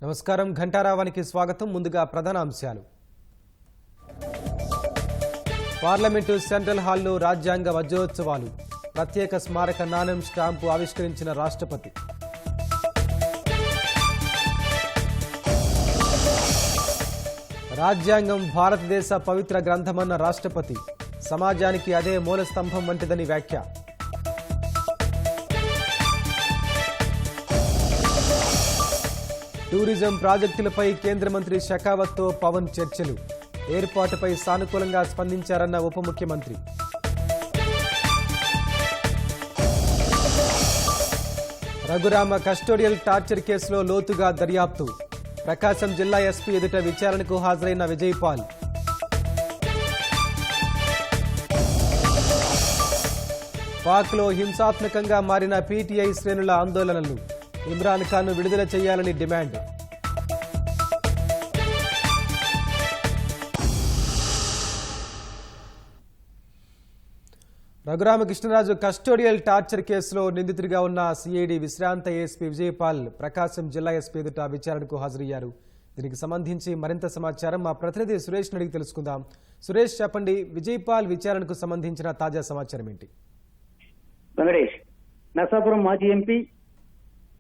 నమస్కారం ఘంటారావానికి స్వాగతం. ముందుగా ప్రధాన అంశాలు. పార్లమెంటు సెంట్రల్ హాల్లో రాజ్యాంగ వజ్రోత్సవాలు. ప్రత్యేక స్మారక నాణెం స్టాంపు ఆవిష్కరించిన రాష్ట్రపతి. రాజ్యాంగం భారతదేశ పవిత్ర గ్రంథమన్న రాష్ట్రపతి. సమాజానికి అదే మూల స్తంభం వంటిదని వ్యాఖ్య. టూరిజం ప్రాజెక్టులపై కేంద్ర మంత్రి షెకావత్తో పవన్ చర్చలు. ఏర్పాటుపై సానుకూలంగా స్పందించారన్న ఉప ముఖ్యమంత్రి. రఘురామ కస్టోడియల్ టార్చర్ కేసులో లోతుగా దర్యాప్తు. ప్రకాశం జిల్లా ఎస్పీ ఎదుట విచారణకు హాజరైన విజయపాల్. పాక్లో హింసాత్మకంగా మారిన పీటీఐ శ్రేణుల ఆందోళనలు. ఇమ్రాన్ ఖాన్ను విడుదల చేయాలని డిమాండ్. రఘురామకృష్ణరాజు కస్టోడియల్ టార్చర్ కేసులో నిందితుడిగా ఉన్న సిఐడి విశ్రాంత ఏఎస్పీ విజయపాల్ ప్రకాశం జిల్లా ఎస్పీ ఎదుట విచారణకు హాజరయ్యారు. దీనికి సంబంధించి మరింత సమాచారం మా ప్రతినిధి సురేష్ అడిగి తెలుసుకుందాం. సురేష్, చెప్పండి, విజయపాల్ విచారణకు సంబంధించిన తాజా సమాచారం ఏంటి? వెంకటేష్, నర్సాపురం మాజీ ఎంపీ,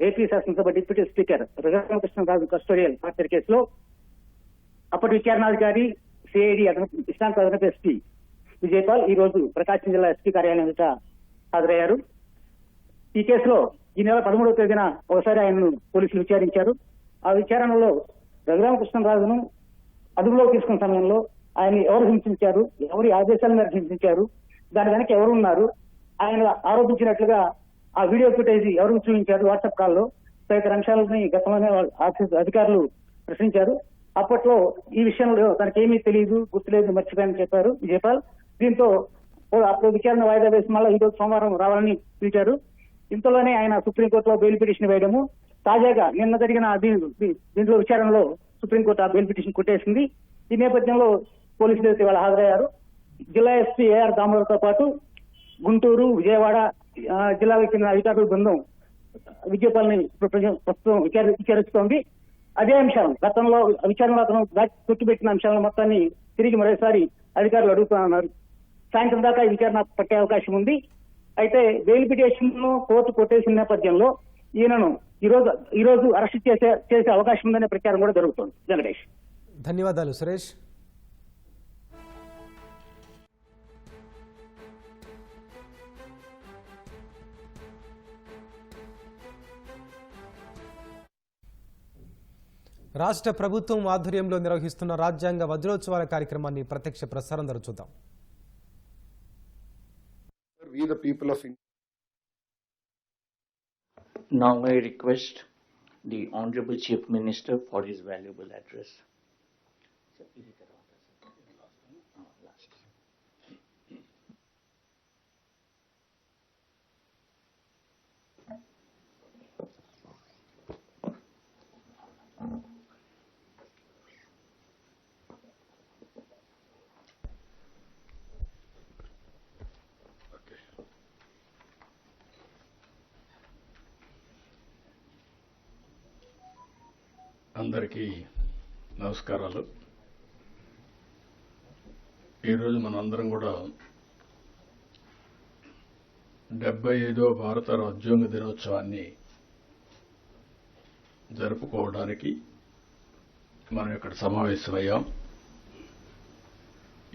ఏపీ శాసనసభ deputy speaker Raghuramakrishnaraju custodial torture కేసులో అప్పటి విచారణాధికారి సిఐడి విశ్రాంత అదనపు ఎస్పీ విజయపాల్ ఈ రోజు ప్రకాశం జిల్లా ఎస్పీ కార్యాలయం ఎదుట హాజరయ్యారు. ఈ కేసులో ఈ నెల 13వ తేదీన ఒకసారి ఆయనను పోలీసులు విచారించారు. ఆ విచారణలో రఘురామకృష్ణరాజును అదుపులోకి తీసుకున్న సమయంలో ఆయన ఎవరు హింసించారు, ఎవరి ఆదేశాల మేరకు హింసించారు, దాని వెనక ఎవరు ఉన్నారు, ఆయన ఆరోపించినట్లుగా ఆ వీడియో ఫుటేజ్ ఎవరు చూపించారు వాట్సాప్ కాల్లో తదితర అంశాలని గతంలోనే అధికారులు ప్రశ్నించారు. అప్పట్లో ఈ విషయంలో తనకేమీ తెలియదు, గుర్తులేదు, మర్చిపోయానని చెప్పారు విజయపాల్. దీంతో అప్పుడు విచారణ వాయిదా వేసి మళ్ళీ ఈ రోజు సోమవారం రావాలని పిలిచారు. ఇంతలోనే ఆయన సుప్రీంకోర్టులో బెయిల్ పిటిషన్ వేయడము, తాజాగా నిన్న జరిగిన దీంట్లో విచారణలో సుప్రీంకోర్టు ఆ బెయిల్ పిటిషన్ కొట్టేసింది. ఈ నేపథ్యంలో పోలీసులు ఇవాళ హాజరయ్యారు. జిల్లా ఎస్పీ ఏఆర్ దామోదర్తో పాటు గుంటూరు, విజయవాడ జిల్లాలకు చెందిన అధికారుల బృందం విజయపాల్ని ప్రస్తుతం విచారిస్తోంది. అదే అంశాలు గతంలో విచారణలో అతను చుట్టుపెట్టిన అంశాలను మొత్తాన్ని తిరిగి మరోసారి అధికారులు అడుగుతున్నారు. సాయంత్రం దాకా ఈ విచారణ పట్టే అవకాశం ఉంది. అయితే బెయిల్ పిటిషన్ ను కోర్టు కొట్టేసిన నేపథ్యంలో ఈయనను ఈ రోజు అరెస్ట్ చేసే అవకాశం ఉందనే ప్రచారం కూడా జరుగుతోంది. వెంకటేష్, ధన్యవాదాలు సురేష్. రాష్ట్ర ప్రభుత్వం ఆధ్వర్యంలో నిర్వహిస్తున్న రాజ్యాంగ వజ్రోత్సవాల కార్యక్రమాన్ని ప్రత్యక్ష ప్రసారం ద్వారా చూద్దాం. Now I request the Honorable Chief Minister for his valuable address. అందరికీ నమస్కారాలు. ఈరోజు మనందరం కూడా 75వ భారత రాజ్యాంగ దినోత్సవాన్ని జరుపుకోవడానికి మనం ఇక్కడ సమావేశమయ్యాం.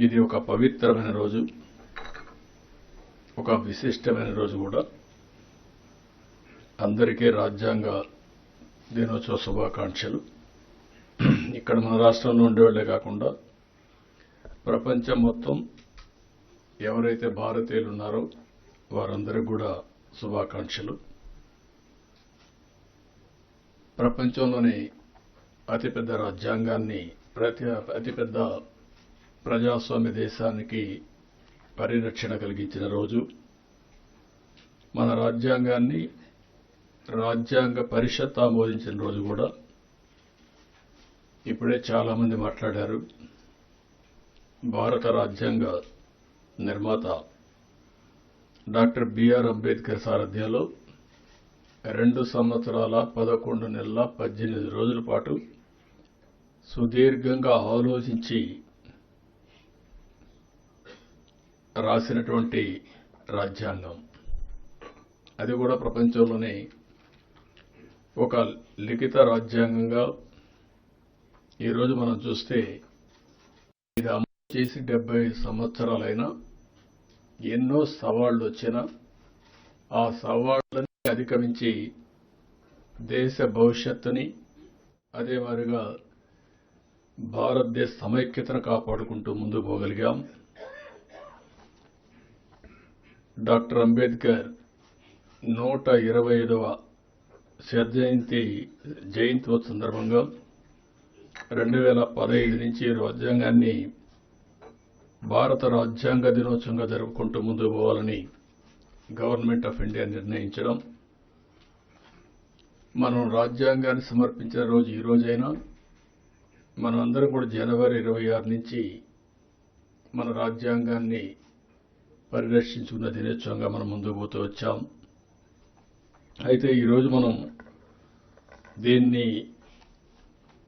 ఇది ఒక పవిత్రమైన రోజు, ఒక విశిష్టమైన రోజు కూడా. అందరికీ రాజ్యాంగ దినోత్సవ శుభాకాంక్షలు. ఇక్కడ మన రాష్ట్రంలో ఉండేవాళ్లే కాకుండా ప్రపంచం మొత్తం ఎవరైతే భారతీయులు ఉన్నారో వారందరికీ కూడా శుభాకాంక్షలు. ప్రపంచంలోని అతిపెద్ద రాజ్యాంగాన్ని, అతిపెద్ద ప్రజాస్వామ్య దేశానికి పరిరక్షణ కలిగించిన రోజు. మన రాజ్యాంగాన్ని రాజ్యాంగ పరిషత్ ఆమోదించిన రోజు కూడా. ఇప్పుడే చాలా మంది మాట్లాడారు. భారత రాజ్యాంగ నిర్మాత డాక్టర్ బిఆర్ అంబేద్కర్ సారథ్యంలో 2 సంవత్సరాల 11 నెలల 18 రోజుల పాటు సుదీర్ఘంగా ఆలోచించి రాసినటువంటి రాజ్యాంగం. అది కూడా ప్రపంచంలోనే ఒక లిఖిత రాజ్యాంగంగా ఈరోజు మనం చూస్తే ఇది అమలు చేసి 75 సంవత్సరాలైనా ఎన్నో సవాళ్లు వచ్చినా ఆ సవాళ్లని అధిగమించి దేశ భవిష్యత్తుని అదే మాదిరిగా భారతదేశ సమైక్యతను కాపాడుకుంటూ ముందుకు పోగలిగాం. డాక్టర్ అంబేద్కర్ 125వ జయంతి సందర్భంగా 2015 నుంచి రాజ్యాంగాన్ని భారత రాజ్యాంగ దినోత్సవంగా జరుపుకుంటూ ముందుకు పోవాలని గవర్నమెంట్ ఆఫ్ ఇండియా నిర్ణయించడం. మనం రాజ్యాంగాన్ని సమర్పించిన రోజు ఈ రోజైనా మనం అందరం కూడా జనవరి 26 నుంచి మన రాజ్యాంగాన్ని పరిరక్షించుకున్న దినోత్సవంగా మనం ముందుకు పోతూ వచ్చాం. అయితే ఈరోజు మనం దీన్ని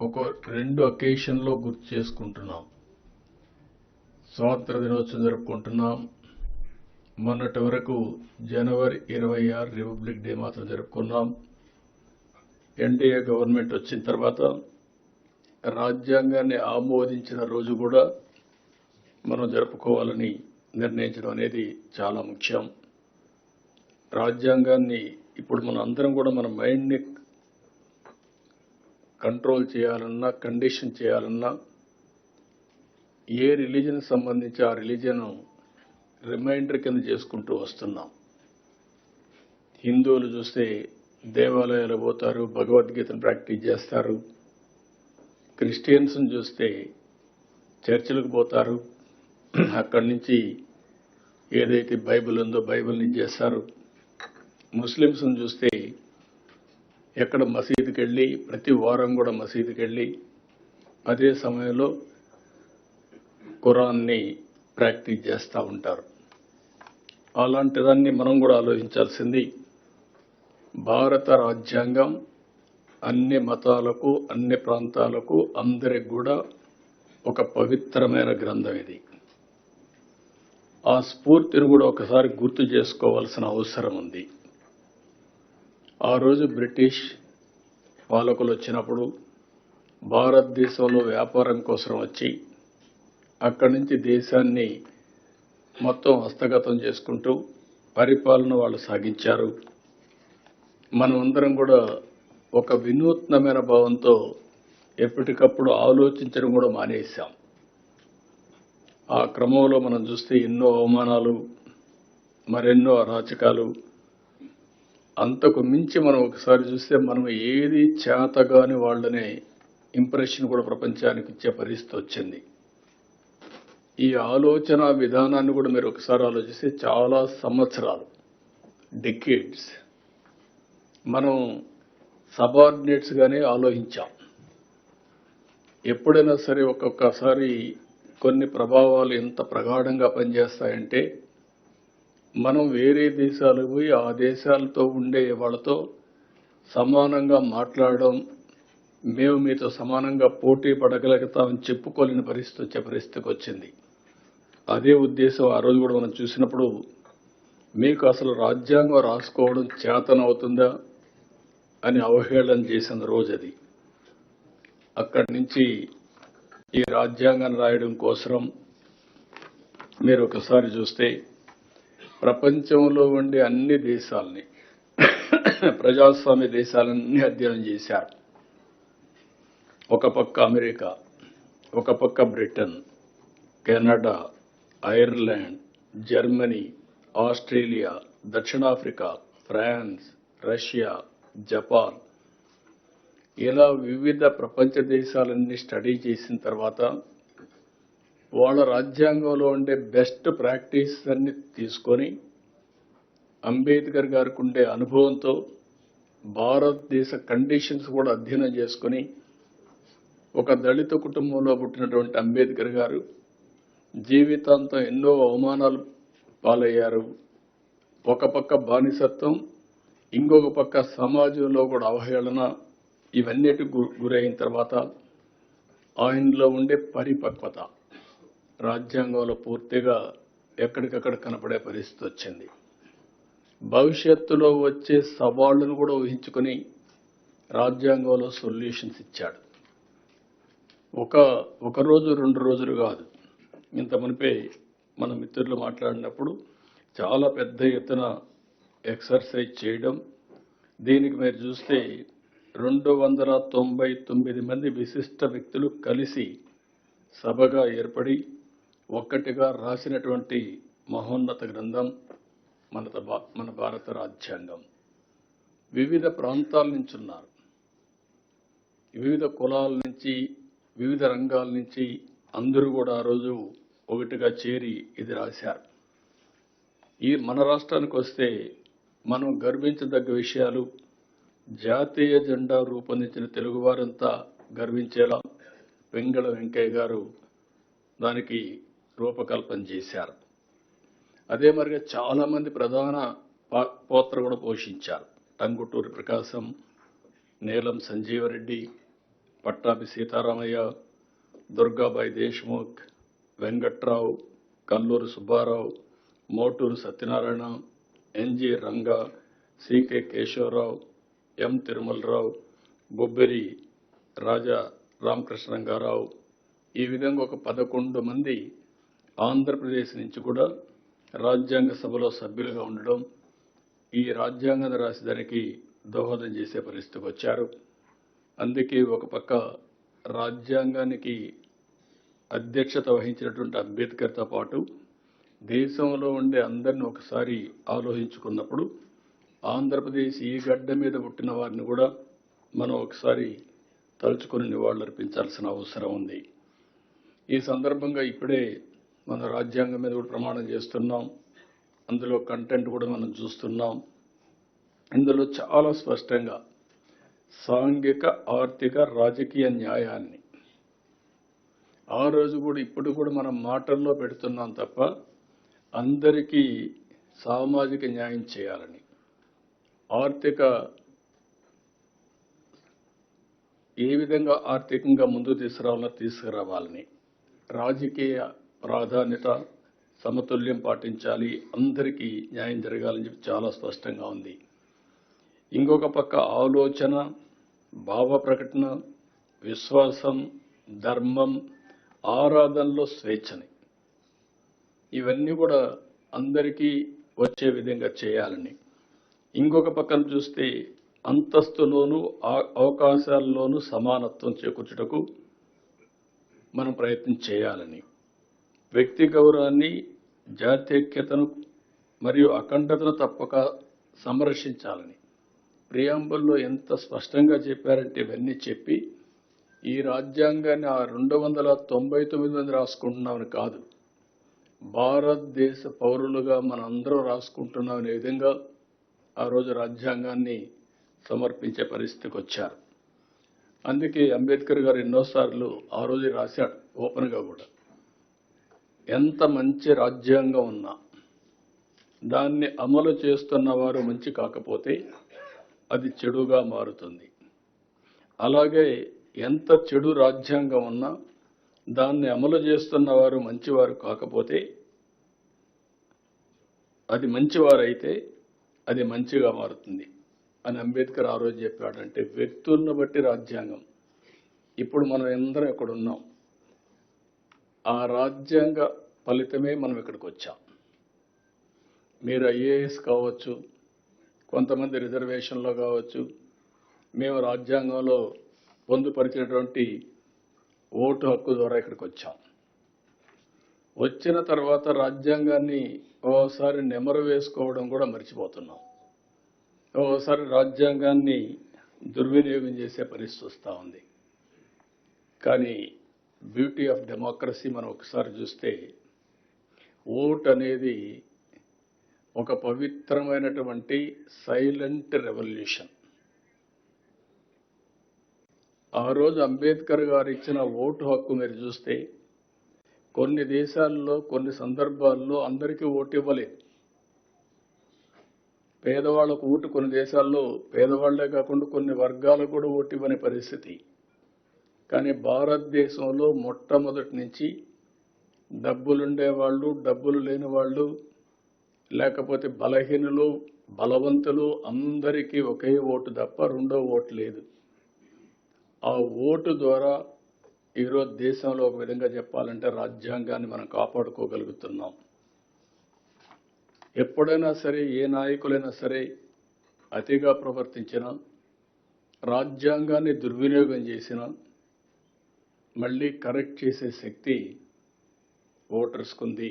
ఒక 2 అకేషన్లో గుర్తు చేసుకుంటున్నాం. స్వాతంత్ర దినోత్సవం జరుపుకుంటున్నాం. మొన్నటి వరకు జనవరి 26 రిపబ్లిక్ డే మాత్రం జరుపుకున్నాం. ఎన్డీఏ గవర్నమెంట్ వచ్చిన తర్వాత రాజ్యాంగాన్ని ఆమోదించిన రోజు కూడా మనం జరుపుకోవాలని నిర్ణయించడం అనేది చాలా ముఖ్యం. రాజ్యాంగాన్ని ఇప్పుడు మనం అందరం కూడా మన మైండ్ని కంట్రోల్ చేయాలన్నా, కండిషన్ చేయాలన్నా ఏ రిలీజన్ సంబంధించి ఆ రిలీజన్ రిమైండర్ కింద చేసుకుంటూ వస్తున్నాం. హిందువులు చూస్తే దేవాలయాలు పోతారు, భగవద్గీతను ప్రాక్టీస్ చేస్తారు. క్రిస్టియన్స్ని చూస్తే చర్చిలకు పోతారు, అక్కడి నుంచి ఏదైతే బైబిల్ ఉందో బైబిల్ని చేస్తారు. ముస్లిమ్స్ని చూస్తే ఎక్కడ మసీదుకి వెళ్ళి ప్రతి వారం కూడా మసీదుకి వెళ్ళి అదే సమయంలో ఖురాన్ని ప్రాక్టీస్ చేస్తూ ఉంటారు. అలాంటిదాన్ని మనం కూడా ఆలోచించాల్సింది. భారత రాజ్యాంగం అన్ని మతాలకు, అన్ని ప్రాంతాలకు, అందరికి కూడా ఒక పవిత్రమైన గ్రంథం ఇది. ఆ స్ఫూర్తిని కూడా ఒకసారి గుర్తు చేసుకోవాల్సిన అవసరం ఉంది. ఆ రోజు బ్రిటిష్ పాలకులు వచ్చినప్పుడు భారతదేశంలో వ్యాపారం కోసం వచ్చి అక్కడి నుంచి దేశాన్ని మొత్తం హస్తగతం చేసుకుంటూ పరిపాలన వాళ్ళు సాగించారు. మనమందరం కూడా ఒక వినూత్నమైన భావంతో ఎప్పటికప్పుడు ఆలోచించడం కూడా మానేశాం. ఆ క్రమంలో మనం చూస్తే ఎన్నో అవమానాలు, మరెన్నో అరాచకాలు. అంతకు మించి మనం ఒకసారి చూస్తే మనం ఏది చేతగాని వాళ్ళనే ఇంప్రెషన్ కూడా ప్రపంచానికి ఇచ్చే పరిస్థితి వచ్చింది. ఈ ఆలోచన విధానాన్ని కూడా మీరు ఒకసారి ఆలోచిస్తే చాలా సంవత్సరాలు, డికేడ్స్ మనం సబార్డినేట్స్ గానే ఆలోచించాం. ఎప్పుడైనా సరే ఒక్కొక్కసారి కొన్ని ప్రభావాలు ఎంత ప్రగాఢంగా పనిచేస్తాయంటే మనం వేరే దేశాలకు పోయి ఆ దేశాలతో ఉండే వాళ్ళతో సమానంగా మాట్లాడడం, మేము మీతో సమానంగా పోటీ పడగలుగుతామని చెప్పుకోలేని పరిస్థితి వచ్చే పరిస్థితికి వచ్చింది. అదే ఉద్దేశం ఆ రోజు కూడా మనం చూసినప్పుడు మీకు అసలు రాజ్యాంగం రాసుకోవడం చేతనవుతుందా అని అవహేళన చేసిన రోజు అది. అక్కడి నుంచి ఈ రాజ్యాంగాన్ని రాయడం కోసం మీరు ఒకసారి చూస్తే ప్రపంచంలో ఉండే అన్ని దేశాలని, ప్రజాస్వామ్య దేశాలన్నీ అధ్యయనం చేశారు. ఒక పక్క అమెరికా, ఒక పక్క Britain, Canada, Ireland, Germany, Australia, దక్షిణాఫ్రికా, ఫ్రాన్స్, రష్యా, జపాన్, ఇలా వివిధ ప్రపంచ దేశాలన్నీ స్టడీ చేసిన తర్వాత వాళ్ళ రాజ్యాంగంలో ఉండే బెస్ట్ ప్రాక్టీస్ అన్ని తీసుకొని అంబేద్కర్ గారికి ఉండే అనుభవంతో భారతదేశ కండిషన్స్ కూడా అధ్యయనం చేసుకుని ఒక దళిత కుటుంబంలో పుట్టినటువంటి అంబేద్కర్ గారు జీవితాంతం ఎన్నో అవమానాలు పాలయ్యారు. ఒక పక్క బానిసత్వం, ఇంకొక పక్క సమాజంలో కూడా అవహేళన ఇవన్నిటి గురైన తర్వాత ఆయనలో ఉండే పరిపక్వత రాజ్యాంగంలో పూర్తిగా ఎక్కడికక్కడ కనపడే పరిస్థితి వచ్చింది. భవిష్యత్తులో వచ్చే సవాళ్లను కూడా ఊహించుకొని రాజ్యాంగంలో సొల్యూషన్స్ ఇచ్చాడు. ఒక రోజు 2 రోజులు కాదు. ఇంత మునిపే మన మిత్రులు మాట్లాడినప్పుడు చాలా పెద్ద ఎత్తున ఎక్సర్సైజ్ చేయడం, దీనికి మీరు చూస్తే 299 మంది విశిష్ట వ్యక్తులు కలిసి సభగా ఏర్పడి ఒక్కటిగా రాసినటువంటి మహోన్నత గ్రంథం మన భారత రాజ్యాంగం. వివిధ ప్రాంతాల నుంచి ఉన్నారు, వివిధ కులాల నుంచి, వివిధ రంగాల నుంచి అందరూ కూడా ఆ రోజు ఒకటిగా చేరి ఇది రాశారు. మన రాష్ట్రానికి వస్తే మనం గర్వించదగ్గ విషయాలు, జాతీయ జెండా రూపొందించిన తెలుగువారంతా గర్వించేలా వెంగళ వెంకయ్య గారు దానికి రూపకల్పన చేశారు. అదే మరిగా చాలా మంది ప్రధాన పాత్ర కూడా పోషించారు. టంగుటూరి ప్రకాశం, నీలం సంజీవరెడ్డి, పట్టాభి సీతారామయ్య, దుర్గాబాయి దేశ్ముఖ్, వెంకట్రావు, కల్లూరు సుబ్బారావు, మోటూరు సత్యనారాయణ, ఎన్జి రంగా, సికే కేశవరావు, ఎం తిరుమలరావు, బొబ్బెరి రాజా రామకృష్ణరంగారావు, ఈ విధంగా ఒక 11 మంది ఆంధ్రప్రదేశ్ నుంచి కూడా రాజ్యాంగ సభలో సభ్యులుగా ఉండడం, ఈ రాజ్యాంగాన్ని రాసేదానికి దోహదం చేసే పరిస్థితికి వచ్చారు. అందుకే ఒక పక్క రాజ్యాంగానికి అధ్యక్షత వహించినటువంటి అంబేద్కర్తో పాటు దేశంలో ఉండే అందరిని ఒకసారి ఆలోచించుకున్నప్పుడు ఆంధ్రప్రదేశ్ ఈ గడ్డ మీద పుట్టిన వారిని కూడా మనం ఒకసారి తలుచుకుని నివాళులర్పించాల్సిన అవసరం ఉంది. ఈ సందర్భంగా ఇప్పుడే మన రాజ్యాంగం మీద కూడా ప్రమాణం చేస్తున్నాం. అందులో కంటెంట్ కూడా మనం చూస్తున్నాం. ఇందులో చాలా స్పష్టంగా సాంఘిక, ఆర్థిక, రాజకీయ న్యాయాన్ని ఆ రోజు కూడా ఇప్పుడు కూడా మనం మాటల్లో పెడుతున్నాం తప్ప అందరికీ సామాజిక న్యాయం చేయాలని, ఏ విధంగా ఆర్థికంగా ముందుకు తీసుకురావాలని, రాజకీయ ప్రాధాన్యత, సమతుల్యం పాటించాలి, అందరికీ న్యాయం జరగాలని చెప్పి చాలా స్పష్టంగా ఉంది. ఇంకొక పక్క ఆలోచన, భావ ప్రకటన, విశ్వాసం, ధర్మం, ఆరాధనలో స్వేచ్ఛని, ఇవన్నీ కూడా అందరికీ వచ్చే విధంగా చేయాలని, ఇంకొక పక్కన చూస్తే అంతస్తులోనూ అవకాశాల్లోనూ సమానత్వం చేకూర్చుటకు మనం ప్రయత్నం చేయాలని, వ్యక్తి గౌరవాన్ని, జాతీయతను మరియు అఖండతను తప్పక సంరక్షించాలని ప్రియాంబుల్లో ఎంత స్పష్టంగా చెప్పారంటే ఇవన్నీ చెప్పి ఈ రాజ్యాంగాన్ని 299 మంది రాసుకుంటున్నామని కాదు, భారతదేశ పౌరులుగా మనందరం రాసుకుంటున్నామనే విధంగా ఆ రోజు రాజ్యాంగాన్ని సమర్పించే పరిస్థితికి వచ్చారు. అందుకే అంబేద్కర్ గారు ఎన్నోసార్లు ఆ రోజు రాశాడు ఓపెన్గా కూడా, ఎంత మంచి రాజ్యాంగం ఉన్నా దాన్ని అమలు చేస్తున్న వారు మంచి కాకపోతే అది చెడుగా మారుతుంది. అలాగే ఎంత చెడు రాజ్యాంగం ఉన్నా దాన్ని అమలు చేస్తున్న వారు మంచివారు కాకపోతే, అది మంచివారైతే అది మంచిగా మారుతుంది అని అంబేద్కర్ ఆ రోజు చెప్పాడంటే వ్యక్తులను బట్టి రాజ్యాంగం. ఇప్పుడు మనం అందరం ఇక్కడ ఉన్నాం, ఆ రాజ్యాంగ ఫలితమే మనం ఇక్కడికి వచ్చాం. మీరు ఐఏఎస్ కావచ్చు, కొంతమంది రిజర్వేషన్లో కావచ్చు, మేము రాజ్యాంగంలో పొందుపరిచినటువంటి ఓటు హక్కు ద్వారా ఇక్కడికి వచ్చాం. వచ్చిన తర్వాత రాజ్యాంగాన్ని ఓసారి నెమరు వేసుకోవడం కూడా మర్చిపోతున్నాం. ఓసారి రాజ్యాంగాన్ని దుర్వినియోగం చేసే పరిస్థితి వస్తూ ఉంది. కానీ బ్యూటీ ఆఫ్ డెమోక్రసీ మనం ఒకసారి చూస్తే ఓట్ అనేది ఒక పవిత్రమైనటువంటి సైలెంట్ రెవల్యూషన్. ఆ రోజు అంబేద్కర్ గారు ఇచ్చిన ఓటు హక్కు మీరు చూస్తే కొన్ని దేశాల్లో కొన్ని సందర్భాల్లో అందరికీ ఓటు ఇవ్వలేదు. పేదవాళ్ళకు ఓటు కొన్ని దేశాల్లో పేదవాళ్లే కాకుండా కొన్ని వర్గాలకు కూడా ఓటు ఇవ్వని పరిస్థితి. కానీ భారతదేశంలో మొట్టమొదటి నుంచి డబ్బులుండేవాళ్ళు, డబ్బులు లేని వాళ్ళు, లేకపోతే బలహీనులు, బలవంతులు అందరికీ ఒకే ఓటు తప్ప రెండో ఓటు లేదు. ఆ ఓటు ద్వారా ఈరోజు దేశంలో ఒక విధంగా చెప్పాలంటే రాజ్యాంగాన్ని మనం కాపాడుకోగలుగుతున్నాం. ఎప్పుడైనా సరే ఏ నాయకులైనా సరే అతిగా ప్రవర్తించినా, రాజ్యాంగాన్ని దుర్వినియోగం చేసినా మళ్ళీ కరెక్ట్ చేసే శక్తి ఓటర్స్కు ఉంది.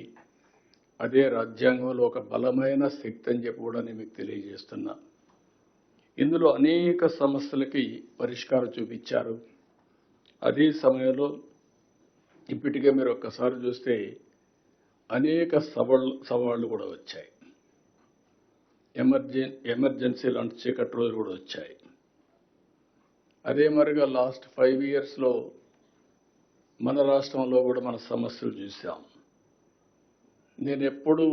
అదే రాజ్యాంగంలో ఒక బలమైన శక్తి అని చెప్పి కూడా నేను మీకు తెలియజేస్తున్నా. ఇందులో అనేక సమస్యలకి పరిష్కారం చూపించారు. అదే సమయంలో ఇప్పటికే మీరు ఒక్కసారి చూస్తే అనేక సవాళ్లు కూడా వచ్చాయి. ఎమర్జెన్సీ లాంటి చీకటి రోజులు కూడా వచ్చాయి. అదే మరిగా లాస్ట్ 5 yearsలో మన రాష్ట్రంలో కూడా మన సమస్యలు చూసాం. నేను ఎప్పుడూ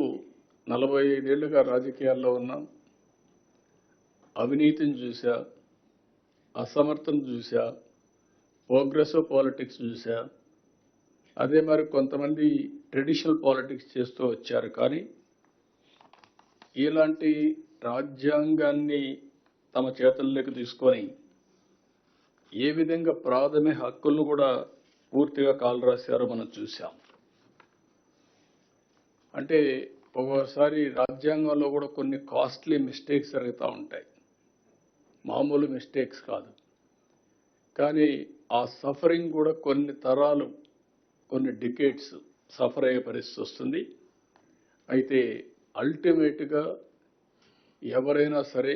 45 ఏళ్లుగా రాజకీయాల్లో ఉన్నా, అవినీతిని చూసా, అసమర్థను చూసా, ప్రోగ్రెసివ్ పాలిటిక్స్ చూసా. అదే మరి కొంతమంది ట్రెడిషనల్ పాలిటిక్స్ చేస్తూ వచ్చారు. కానీ ఇలాంటి రాజ్యాంగాన్ని తమ చేతుల్లోకి తీసుకొని ఏ విధంగా ప్రాథమిక హక్కులను కూడా పూర్తిగా కాలరాశారో మనం చూసాం. అంటే ఒక్కోసారి రాజ్యాంగంలో కూడా కొన్ని కాస్ట్లీ మిస్టేక్స్ జరుగుతూ ఉంటాయి. మామూలు మిస్టేక్స్ కాదు. కానీ ఆ సఫరింగ్ కూడా కొన్ని తరాలు, కొన్ని డికేట్స్ సఫర్ అయ్యే పరిస్థితి వస్తుంది. అయితే అల్టిమేట్గా ఎవరైనా సరే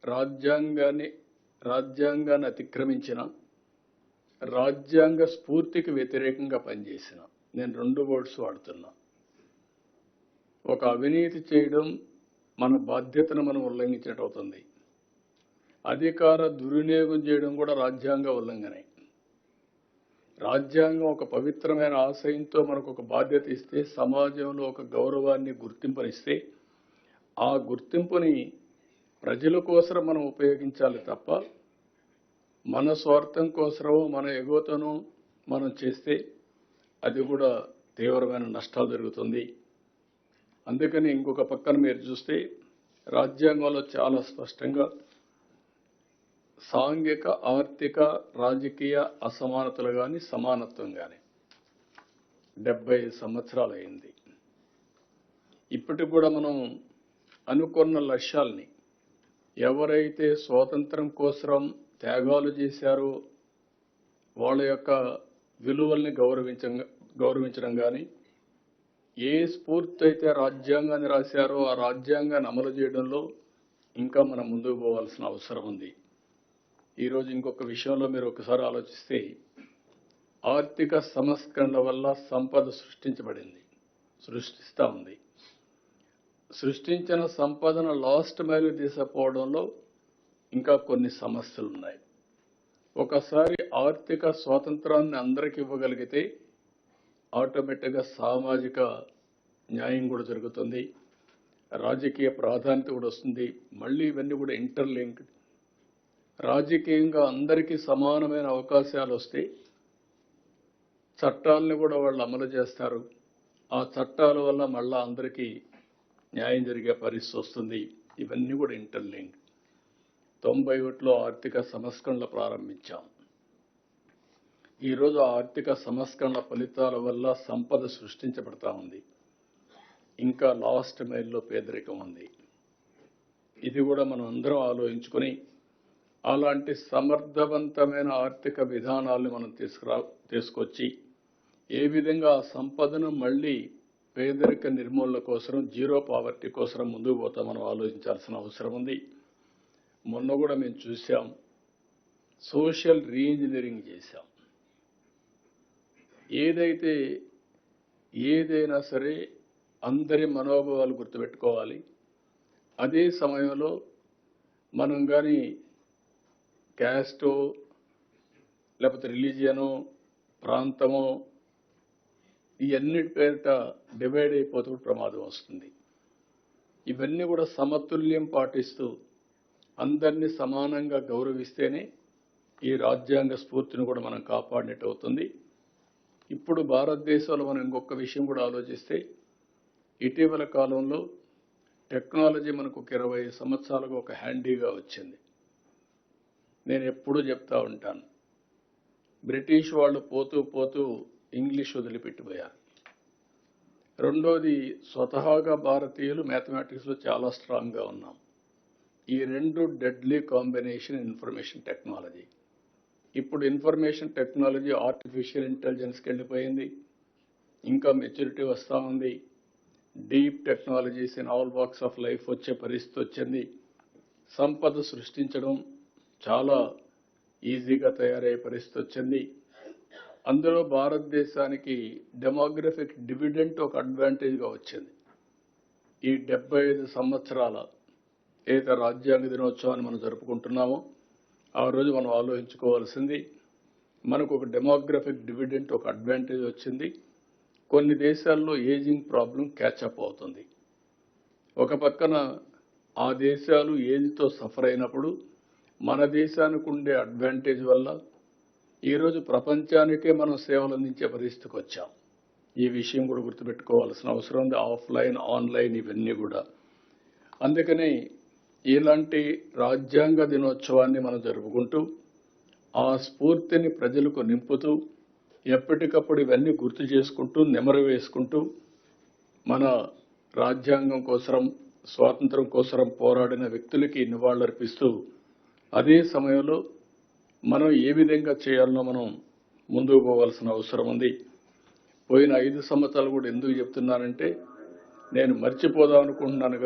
రాజ్యాంగాన్ని అతిక్రమించిన, రాజ్యాంగ స్ఫూర్తికి వ్యతిరేకంగా పనిచేసిన, నేను 2 వర్డ్స్ వాడుతున్నా. ఒక అవినీతి చేయడం మన బాధ్యతను మనం ఉల్లంఘించినట్టు అవుతుంది. అధికార దుర్వినియోగం చేయడం కూడా రాజ్యాంగ ఉల్లంఘనే. రాజ్యాంగం ఒక పవిత్రమైన ఆశయంతో మనకు ఒక బాధ్యత ఇస్తే, సమాజంలో ఒక గౌరవాన్ని, గుర్తింపునిస్తే, ఆ గుర్తింపుని ప్రజల కోసం మనం ఉపయోగించాలి తప్ప మన స్వార్థం కోసమో మన ఎగోతోనో మనం చేస్తే అది కూడా తీవ్రమైన నష్టాలు జరుగుతుంది. అందుకని ఇంకొక పక్కన మీరు చూస్తే రాజ్యాంగంలో చాలా స్పష్టంగా సాంఘిక, ఆర్థిక, రాజకీయ అసమానతలు కానీ సమానత్వం కానీ 75 సంవత్సరాలు అయింది. ఇప్పటికి కూడా మనం అనుకున్న లక్ష్యాల్ని, ఎవరైతే స్వాతంత్రం కోసం త్యాగాలు చేశారో వాళ్ళ యొక్క విలువల్ని గౌరవించడం కానీ, ఏ స్ఫూర్తి అయితే రాజ్యాంగాన్ని రాశారో ఆ రాజ్యాంగాన్ని అమలు చేయడంలో ఇంకా మనం ముందుకు పోవాల్సిన అవసరం ఉంది. ఈరోజు ఇంకొక విషయంలో మీరు ఒకసారి ఆలోచిస్తే, ఆర్థిక సంస్కరణల వల్ల సంపద సృష్టిస్తూ ఉంది. సృష్టించిన సంపదను లాస్ట్ మైలు తీసుకుపోవడంలో ఇంకా కొన్ని సమస్యలు ఉన్నాయి. ఒకసారి ఆర్థిక స్వాతంత్రాన్ని అందరికీ ఇవ్వగలిగితే ఆటోమేటిక్గా సామాజిక న్యాయం కూడా జరుగుతుంది, రాజకీయ ప్రాధాన్యత కూడా వస్తుంది. మళ్ళీ ఇవన్నీ కూడా ఇంటర్లింక్డ్. రాజకీయంగా అందరికీ సమానమైన అవకాశాలు వస్తే చట్టాలను కూడా వాళ్ళు అమలు చేస్తారు. ఆ చట్టాల వల్ల మళ్ళా అందరికీ న్యాయం జరిగే పరిస్థితి వస్తుంది. ఇవన్నీ కూడా ఇంటర్లింక్డ్. 91లో ఆర్థిక సంస్కరణలు ప్రారంభించాం. ఈరోజు ఆర్థిక సంస్కరణల ఫలితాల వల్ల సంపద సృష్టించబడతా ఉంది. ఇంకా లాస్ట్ మైల్లో పేదరికం ఉంది. ఇది కూడా మనం అందరం ఆలోచించుకొని అలాంటి సమర్థవంతమైన ఆర్థిక విధానాలను మనం తీసుకొచ్చి ఏ విధంగా ఆ సంపదను మళ్ళీ పేదరిక నిర్మూలన కోసం, జీరో పావర్టీ కోసం ముందుకు పోతా మనం ఆలోచించాల్సిన అవసరం ఉంది. మొన్న కూడా మేము చూసాం, సోషల్ రీఇంజనీరింగ్ చేశాం. ఏదైనా సరే అందరి మనోభావాలు గుర్తుపెట్టుకోవాలి. అదే సమయంలో మనం కానీ క్యాస్టో లేకపోతే రిలీజియనో ప్రాంతమో ఇవన్నిటి పేరిట డివైడ్ అయిపోతూ ప్రమాదం వస్తుంది. ఇవన్నీ కూడా సమతుల్యం పాటిస్తూ అందరినీ సమానంగా గౌరవిస్తేనే ఈ రాజ్యాంగ స్ఫూర్తిని కూడా మనం కాపాడినట్టు అవుతుంది. ఇప్పుడు భారతదేశంలో మనం ఇంకొక విషయం కూడా ఆలోచిస్తే, ఇటీవల కాలంలో టెక్నాలజీ మనకు ఒక 20 సంవత్సరాలుగా ఒక హ్యాండీగా వచ్చింది. నేను ఎప్పుడూ చెప్తా ఉంటాను, బ్రిటిష్ వాళ్ళు పోతూ పోతూ ఇంగ్లీష్ వదిలిపెట్టిపోయారు. రెండోది, స్వతహాగా భారతీయులు మ్యాథమెటిక్స్లో చాలా స్ట్రాంగ్గా ఉన్నాం. ఈ రెండు డెడ్లీ కాంబినేషన్ ఇన్ఫర్మేషన్ టెక్నాలజీ. ఇప్పుడు ఇన్ఫర్మేషన్ టెక్నాలజీ ఆర్టిఫిషియల్ ఇంటెలిజెన్స్కి వెళ్ళిపోయింది, ఇంకా మెచ్యూరిటీ వస్తూ ఉంది. Deep technologies in all walks of life వచ్చే పరిస్థితి వచ్చింది. సంపద సృష్టించడం చాలా ఈజీగా తయారయ్యే పరిస్థితి వచ్చింది. అందులో భారతదేశానికి డెమోగ్రఫిక్ డివిడెంట్ ఒక అడ్వాంటేజ్గా వచ్చింది. ఈ 75 సంవత్సరాల ఏదైతే రాజ్యాంగ దినోత్సవాన్ని మనం జరుపుకుంటున్నామో ఆ రోజు మనం ఆలోచించుకోవాల్సింది, మనకు ఒక డెమోగ్రఫిక్ డివిడెంట్ ఒక అడ్వాంటేజ్ వచ్చింది. కొన్ని దేశాల్లో ఏజింగ్ ప్రాబ్లం క్యాచప్ అవుతుంది. ఒక పక్కన ఆ దేశాలు ఏజ్తో సఫర్ అయినప్పుడు మన దేశానికి ఉండే అడ్వాంటేజ్ వల్ల ఈరోజు ప్రపంచానికే మనం సేవలు అందించే పరిస్థితికి వచ్చాం. ఈ విషయం కూడా గుర్తుపెట్టుకోవాల్సిన అవసరం ఉంది. ఆఫ్లైన్, ఆన్లైన్ ఇవన్నీ కూడా. అందుకని ఇలాంటి రాజ్యాంగ దినోత్సవాన్ని మనం జరుపుకుంటూ ఆ స్ఫూర్తిని ప్రజలకు నింపుతూ ఎప్పటికప్పుడు ఇవన్నీ గుర్తు చేసుకుంటూ నెమరు వేసుకుంటూ మన రాజ్యాంగం కోసం, స్వాతంత్రం కోసం పోరాడిన వ్యక్తులకి నివాళులర్పిస్తూ అదే సమయంలో మనం ఏ విధంగా చేయాలనో మనం ముందుకు పోవాల్సిన అవసరం ఉంది. పోయిన 5 సంవత్సరాలు కూడా ఎందుకు చెప్తున్నానంటే, నేను మర్చిపోదాం అనుకుంటున్నాను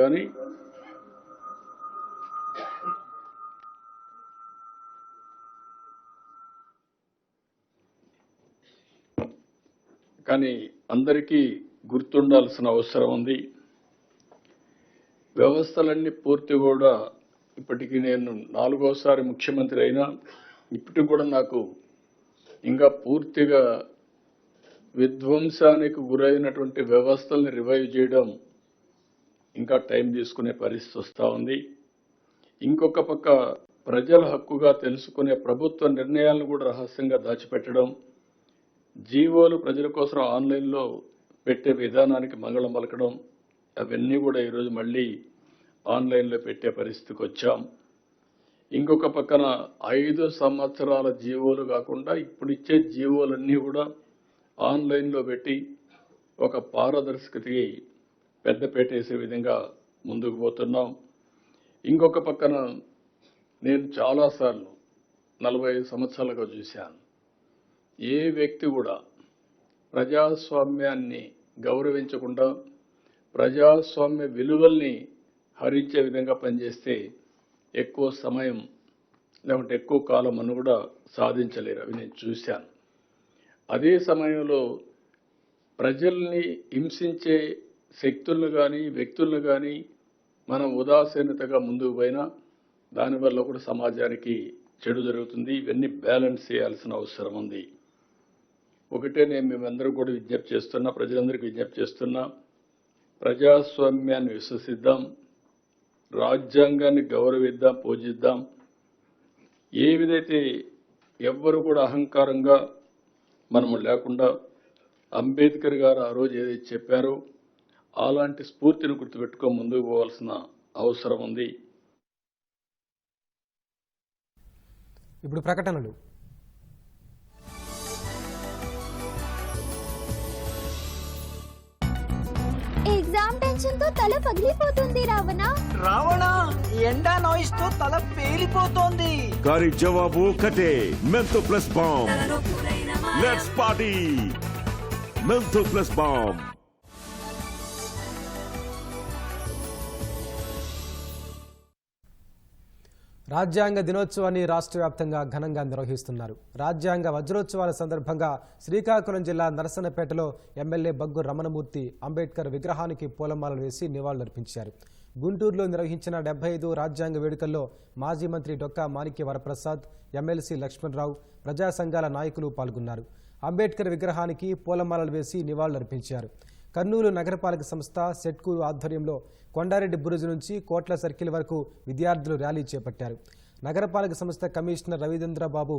కానీ అందరికీ గుర్తుండాల్సిన అవసరం ఉంది. వ్యవస్థలన్నీ పూర్తి కూడా ఇప్పటికీ నేను 4వసారి ముఖ్యమంత్రి అయినా ఇప్పటికి కూడా నాకు ఇంకా పూర్తిగా విధ్వంసానికి గురైనటువంటి వ్యవస్థల్ని రివైవ్ చేయడం ఇంకా టైం తీసుకునే పరిస్థితి వస్తూ ఉంది. ఇంకొక పక్క ప్రజల హక్కుగా తెలుసుకునే ప్రభుత్వ నిర్ణయాలను కూడా రహస్యంగా దాచిపెట్టడం, జీవోలు ప్రజల కోసం ఆన్లైన్లో పెట్టే విధానానికి మంగళం పలకడం, అవన్నీ కూడా ఈరోజు మళ్ళీ ఆన్లైన్లో పెట్టే పరిస్థితికి వచ్చాం. ఇంకొక పక్కన 5 సంవత్సరాల జీవోలు కాకుండా ఇప్పుడు ఇచ్చే జీవోలన్నీ కూడా ఆన్లైన్లో పెట్టి ఒక పారదర్శకతకి పెద్దపీట వేసే విధంగా ముందుకు పోతున్నాం. ఇంకొక పక్కన నేను చాలాసార్లు 45 సంవత్సరాలుగా చూశాను, ఏ వ్యక్తి కూడా ప్రజాస్వామ్యాన్ని గౌరవించకుండా ప్రజాస్వామ్య విలువల్ని హరించే విధంగా పనిచేస్తే ఎక్కువ సమయం లేకుంటే ఎక్కువ కాలం అని కూడా సాధించలేరు. అవి నేను చూశాను. అదే సమయంలో ప్రజల్ని హింసించే శక్తులను కానీ వ్యక్తులను కానీ మనం ఉదాసీనతగా ముందుకు పోయినా దానివల్ల కూడా సమాజానికి చెడు జరుగుతుంది. ఇవన్నీ బ్యాలెన్స్ చేయాల్సిన అవసరం ఉంది. ఒకటే నేను మేమందరూ కూడా విజ్ఞప్తి చేస్తున్నా, ప్రజలందరికీ విజ్ఞప్తి చేస్తున్నా, ప్రజాస్వామ్యాన్ని విశ్వసిద్దాం, రాజ్యాంగాన్ని గౌరవిద్దాం, పూజిద్దాం. ఏ విధైతే ఎవ్వరు కూడా అహంకారంగా మనము లేకుండా అంబేద్కర్ గారు ఆ రోజు ఏదైతే చెప్పారో అలాంటి స్ఫూర్తిని గుర్తుపెట్టుకొని ముందుకు పోవాల్సిన అవసరం ఉంది. ఇప్పుడు ప్రకటనలు. ఎగ్జామ్ టెన్షన్ తో తల పగిలిపోతుంది రావణ ఎండా నాయిస్ తో తల పేలిపోతోంది. గారి జవాబు ఒకటే, Mentho plus bomb. Let's party. Mentho plus bomb. రాజ్యాంగ దినోత్సవాన్ని రాష్ట్ర వ్యాప్తంగా ఘనంగా నిర్వహిస్తున్నారు. రాజ్యాంగ వజ్రోత్సవాల సందర్భంగా శ్రీకాకుళం జిల్లా నరసన్నపేటలో ఎమ్మెల్యే బగ్గు రమణమూర్తి అంబేద్కర్ విగ్రహానికి పూలమాలలు వేసి నివాళులర్పించారు. గుంటూరులో నిర్వహించిన 75 రాజ్యాంగ వేడుకల్లో మాజీ మంత్రి డొక్కా మాణిక్య వరప్రసాద్, ఎమ్మెల్సీ లక్ష్మణరావు, ప్రజా సంఘాల నాయకులు పాల్గొన్నారు. అంబేద్కర్ విగ్రహానికి పూలమాలలు వేసి నివాళులర్పించారు. కర్నూలు నగరపాలక సంస్థ సెట్కు ఆధ్వర్యంలో కొండారెడ్డి బురుజు నుంచి కోట్ల సర్కిల్ వరకు విద్యార్థులు ర్యాలీ చేపట్టారు. నగరపాలక సంస్థ కమిషనర్ రవీంద్ర బాబు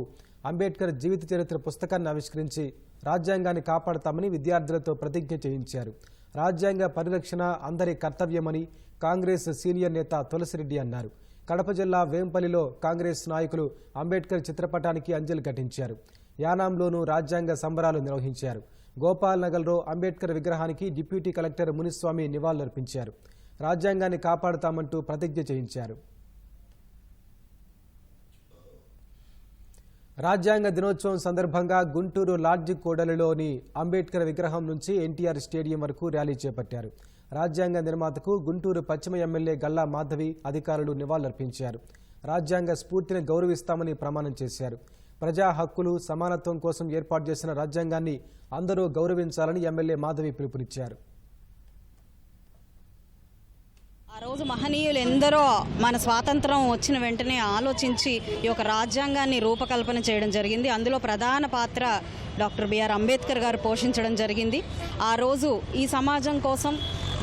అంబేద్కర్ జీవిత చరిత్ర పుస్తకాన్ని ఆవిష్కరించి రాజ్యాంగాన్ని కాపాడతామని విద్యార్థులతో ప్రతిజ్ఞ చేయించారు. రాజ్యాంగ పరిరక్షణ అందరి కర్తవ్యమని కాంగ్రెస్ సీనియర్ నేత తులసిరెడ్డి అన్నారు. కడప జిల్లా వేంపల్లిలో కాంగ్రెస్ నాయకులు అంబేద్కర్ చిత్రపటానికి అంజలి ఘటించారు. యానాంలోనూ రాజ్యాంగ సంబరాలు నిర్వహించారు. గోపాల్ నగర్లో అంబేద్కర్ విగ్రహానికి డిప్యూటీ కలెక్టర్ మునిస్వామి నివాళులర్పించారు. రాజ్యాంగాన్ని కాపాడుతామంటూ ప్రతిజ్ఞ చేయించారు. రాజ్యాంగ దినోత్సవం సందర్భంగా గుంటూరు లాడ్జి కూడలిలోని అంబేద్కర్ విగ్రహం నుంచి ఎన్టీఆర్ స్టేడియం వరకు ర్యాలీ చేపట్టారు. రాజ్యాంగ నిర్మాతకు గుంటూరు పశ్చిమ ఎమ్మెల్యే గల్లా మాధవి అధికారులు నివాళులర్పించారు. రాజ్యాంగ స్ఫూర్తిని గౌరవిస్తామని ప్రమాణం చేశారు. ప్రజా హక్కులు సమానత్వం కోసం ఏర్పాటు చేసిన రాజ్యాంగాన్ని అందరూ గౌరవించాలని ఎమ్మెల్యే మాధవి పిలుపునిచ్చారు. ఆ రోజు మహనీయులు ఎందరో మన స్వాతంత్రం వచ్చిన వెంటనే ఆలోచించి ఈ యొక్క రాజ్యాంగాన్ని రూపకల్పన చేయడం జరిగింది. అందులో ప్రధాన పాత్ర డాక్టర్ బిఆర్ అంబేద్కర్ గారు పోషించడం జరిగింది. ఆ రోజు ఈ సమాజం కోసం,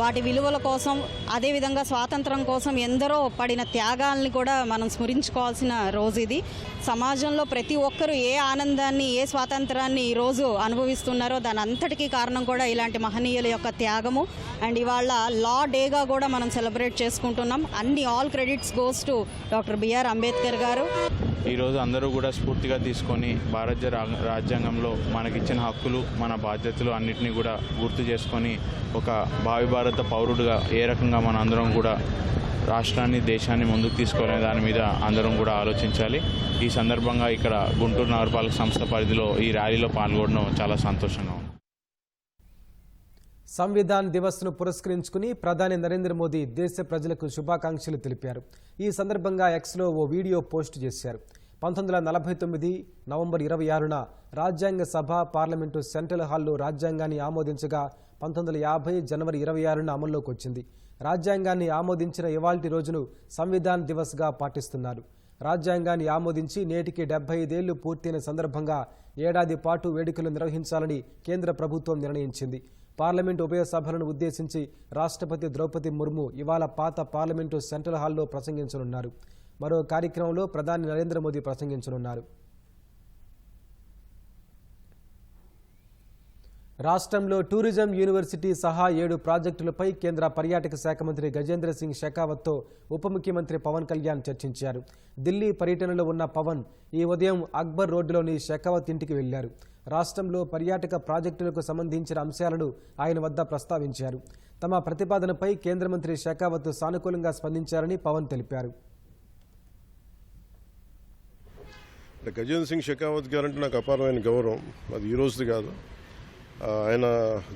వాటి విలువల కోసం, అదేవిధంగా స్వాతంత్రం కోసం ఎందరో పడిన త్యాగాల్ని కూడా మనం స్మరించుకోవాల్సిన రోజు ఇది. సమాజంలో ప్రతి ఒక్కరూ ఏ ఆనందాన్ని, ఏ స్వాతంత్రాన్ని ఈరోజు అనుభవిస్తున్నారో దాని అంతటికీ కారణం కూడా ఇలాంటి మహనీయుల యొక్క త్యాగము. అండ్ ఇవాళ లా డేగా కూడా మనం సెలబ్రేట్ చేసుకుంటున్నాం. All credits goes to doctor BR Ambedkar garu. ఈరోజు అందరూ కూడా స్ఫూర్తిగా తీసుకొని భారత రాజ్యాంగంలో మనకిచ్చిన హక్కులు, మన బాధ్యతలు అన్నింటినీ కూడా గుర్తు చేసుకొని ఒక భావి భారత పౌరుడిగా ఏ రకంగా మన అందరం కూడా రాష్ట్రాన్ని, దేశాన్ని ముందుకు తీసుకునే దాని మీద అందరం కూడా ఆలోచించాలి. ఈ సందర్భంగా ఇక్కడ గుంటూరు నగరపాలక సంస్థ పరిధిలో ఈ ర్యాలీలో పాల్గొనడం చాలా సంతోషంగా ఉంది. సంవిధాన్ దివస్ను పురస్కరించుకుని ప్రధాని నరేంద్ర మోదీ దేశ ప్రజలకు శుభాకాంక్షలు తెలిపారు. ఈ సందర్భంగా ఎక్స్లో ఓ వీడియో పోస్టు చేశారు. 1949 నవంబర్ 26న రాజ్యాంగ సభ పార్లమెంటు సెంట్రల్ హాల్లో రాజ్యాంగాన్ని ఆమోదించగా 1950 జనవరి 26న అమల్లోకి వచ్చింది. రాజ్యాంగాన్ని ఆమోదించిన ఇవాల్టి రోజును సంవిధాన్ దివస్గా పాటిస్తున్నారు. రాజ్యాంగాన్ని ఆమోదించి నేటికి 75 ఏళ్లు పూర్తయిన సందర్భంగా ఏడాది పాటు వేడుకలు నిర్వహించాలని కేంద్ర ప్రభుత్వం నిర్ణయించింది. పార్లమెంటు ఉభయ సభలను ఉద్దేశించి రాష్ట్రపతి ద్రౌపది ముర్ము ఇవాళ పాత పార్లమెంటు సెంట్రల్ హాల్లో ప్రసంగించనున్నారు. మరో కార్యక్రమంలో ప్రధాని నరేంద్ర మోదీ ప్రసంగించనున్నారు. రాష్ట్రంలో టూరిజం యూనివర్సిటీ సహా 7 ప్రాజెక్టులపై కేంద్ర పర్యాటక శాఖ మంత్రి గజేంద్ర సింగ్ షెకావత్తో ఉప ముఖ్యమంత్రి పవన్ కళ్యాణ్ చర్చించారు. ఢిల్లీ పర్యటనలో ఉన్న పవన్ ఈ ఉదయం అక్బర్ రోడ్డులోని షెకావత్ ఇంటికి వెళ్లారు. రాష్ట్రంలో పర్యాటక ప్రాజెక్టులకు సంబంధించిన అంశాలను ఆయన వద్ద ప్రస్తావించారు. తమ ప్రతిపాదనపై కేంద్ర మంత్రి షెకావత్ సానుకూలంగా స్పందించారని పవన్ తెలిపారు. గజేంద్ర సింగ్ షెకావత్ గారంటే నాకు అపారమైన గౌరవం. అది ఈ రోజుది కాదు. ఆయన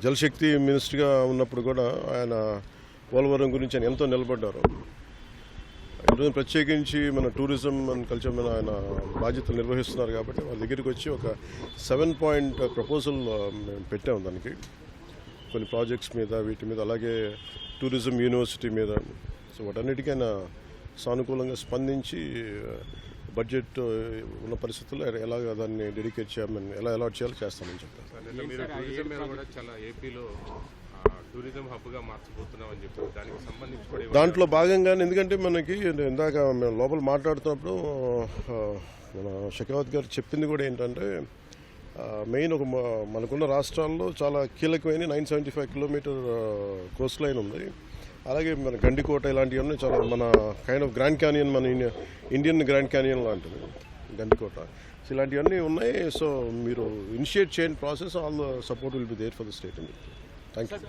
జలశక్తి మినిస్టర్గా ఉన్నప్పుడు కూడా ఆయన పోలవరం గురించి ఆయన ఎంతో నిలబడ్డారు. ఈరోజు ప్రత్యేకించి మన టూరిజం అండ్ కల్చర్ మీద ఆయన బాధ్యతలు నిర్వహిస్తున్నారు కాబట్టి వాళ్ళ దగ్గరికి వచ్చి ఒక 7-point ప్రపోజల్ పెట్టాము. దానికి కొన్ని ప్రాజెక్ట్స్ మీద, వీటి మీద, అలాగే టూరిజం యూనివర్సిటీ మీద. సో వాటన్నిటికీ ఆయన సానుకూలంగా స్పందించి బడ్జెట్ ఉన్న పరిస్థితుల్లో ఎలాగ దాన్ని డెడికేట్ చేయమని, ఎలా అలాట్ చేయాలో చేస్తామని చెప్పారు. దాంట్లో భాగంగానే, ఎందుకంటే మనకి ఇందాక మేము లోపల మాట్లాడుతున్నప్పుడు మన షెకావత్ గారు చెప్పింది కూడా ఏంటంటే మెయిన్ ఒక మనకున్న రాష్ట్రాల్లో చాలా కీలకమైన 975 కిలోమీటర్ కోస్ట్ లైన్ ఉంది. అలాగే మన గండికోట ఇలాంటివన్నీ చాలా మన కైండ్ ఆఫ్ గ్రాండ్ క్యానియన్, మన ఇండియన్ గ్రాండ్ క్యానియన్ లాంటిది గండికోట. సో ఇలాంటివన్నీ ఉన్నాయి. సో మీరు ఇనిషియేట్ చేయండి process. All the support will be there for the state. Thank you.